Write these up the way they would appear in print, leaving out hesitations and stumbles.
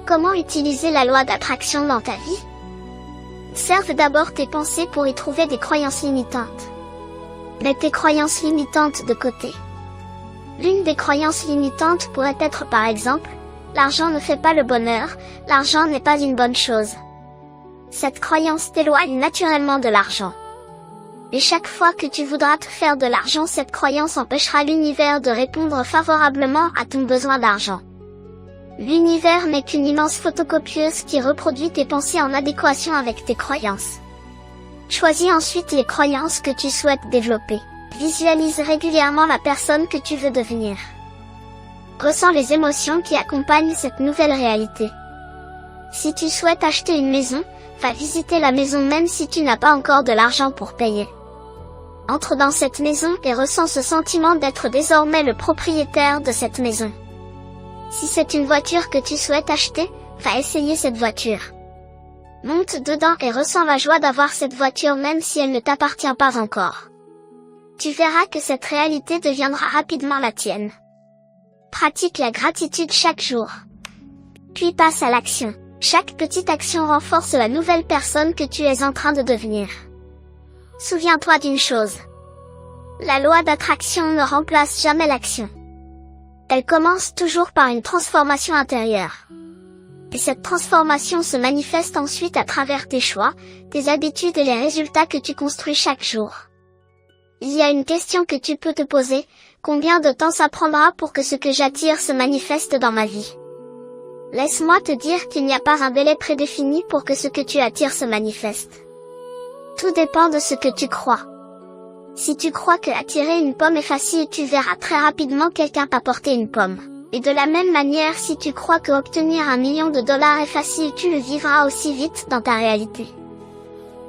Comment utiliser la loi d'attraction dans ta vie? Observe d'abord tes pensées pour y trouver des croyances limitantes. Mets tes croyances limitantes de côté. L'une des croyances limitantes pourrait être par exemple, l'argent ne fait pas le bonheur, l'argent n'est pas une bonne chose. Cette croyance t'éloigne naturellement de l'argent. Et chaque fois que tu voudras te faire de l'argent, cette croyance empêchera l'univers de répondre favorablement à ton besoin d'argent. L'univers n'est qu'une immense photocopieuse qui reproduit tes pensées en adéquation avec tes croyances. Choisis ensuite les croyances que tu souhaites développer. Visualise régulièrement la personne que tu veux devenir. Ressens les émotions qui accompagnent cette nouvelle réalité. Si tu souhaites acheter une maison, va visiter la maison même si tu n'as pas encore de l'argent pour payer. Entre dans cette maison et ressens ce sentiment d'être désormais le propriétaire de cette maison. Si c'est une voiture que tu souhaites acheter, va essayer cette voiture. Monte dedans et ressens la joie d'avoir cette voiture même si elle ne t'appartient pas encore. Tu verras que cette réalité deviendra rapidement la tienne. Pratique la gratitude chaque jour. Puis passe à l'action. Chaque petite action renforce la nouvelle personne que tu es en train de devenir. Souviens-toi d'une chose. La loi d'attraction ne remplace jamais l'action. Elle commence toujours par une transformation intérieure. Et cette transformation se manifeste ensuite à travers tes choix, tes habitudes et les résultats que tu construis chaque jour. Il y a une question que tu peux te poser, combien de temps ça prendra pour que ce que j'attire se manifeste dans ma vie? Laisse-moi te dire qu'il n'y a pas un délai prédéfini pour que ce que tu attires se manifeste. Tout dépend de ce que tu crois. Si tu crois que attirer une pomme est facile, tu verras très rapidement quelqu'un t'apporter une pomme. Et de la même manière, si tu crois que obtenir $1 million est facile, tu le vivras aussi vite dans ta réalité.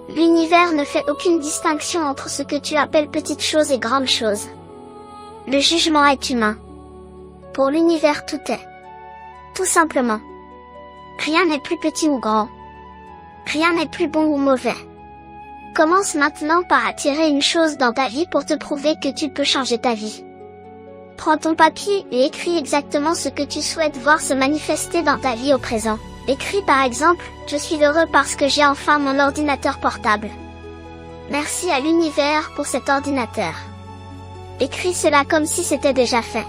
L'univers ne fait aucune distinction entre ce que tu appelles petites choses et grandes choses. Le jugement est humain. Pour l'univers, tout est. Tout simplement. Rien n'est plus petit ou grand. Rien n'est plus bon ou mauvais. Commence maintenant par attirer une chose dans ta vie pour te prouver que tu peux changer ta vie. Prends ton papier et écris exactement ce que tu souhaites voir se manifester dans ta vie au présent. Écris par exemple, je suis heureux parce que j'ai enfin mon ordinateur portable. Merci à l'univers pour cet ordinateur. Écris cela comme si c'était déjà fait.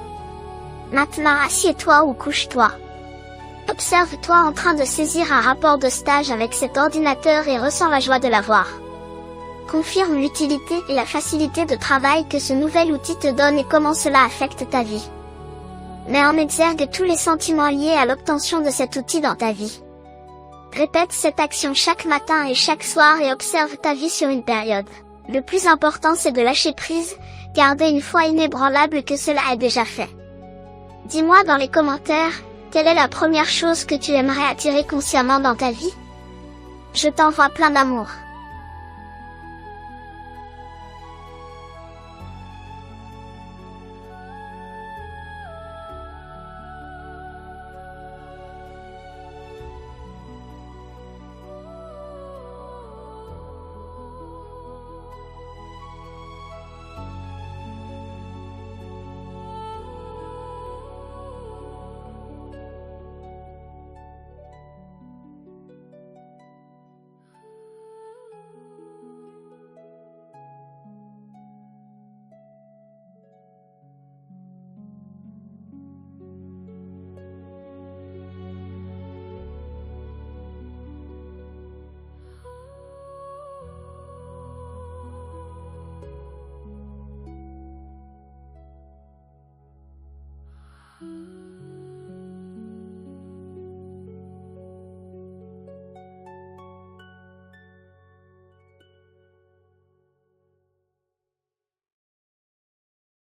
Maintenant assieds-toi ou couche-toi. Observe-toi en train de saisir un rapport de stage avec cet ordinateur et ressens la joie de l'avoir. Confirme l'utilité et la facilité de travail que ce nouvel outil te donne et comment cela affecte ta vie. Mets en exergue tous les sentiments liés à l'obtention de cet outil dans ta vie. Répète cette action chaque matin et chaque soir et observe ta vie sur une période. Le plus important c'est de lâcher prise, garder une foi inébranlable que cela est déjà fait. Dis-moi dans les commentaires, quelle est la première chose que tu aimerais attirer consciemment dans ta vie? Je t'envoie plein d'amour.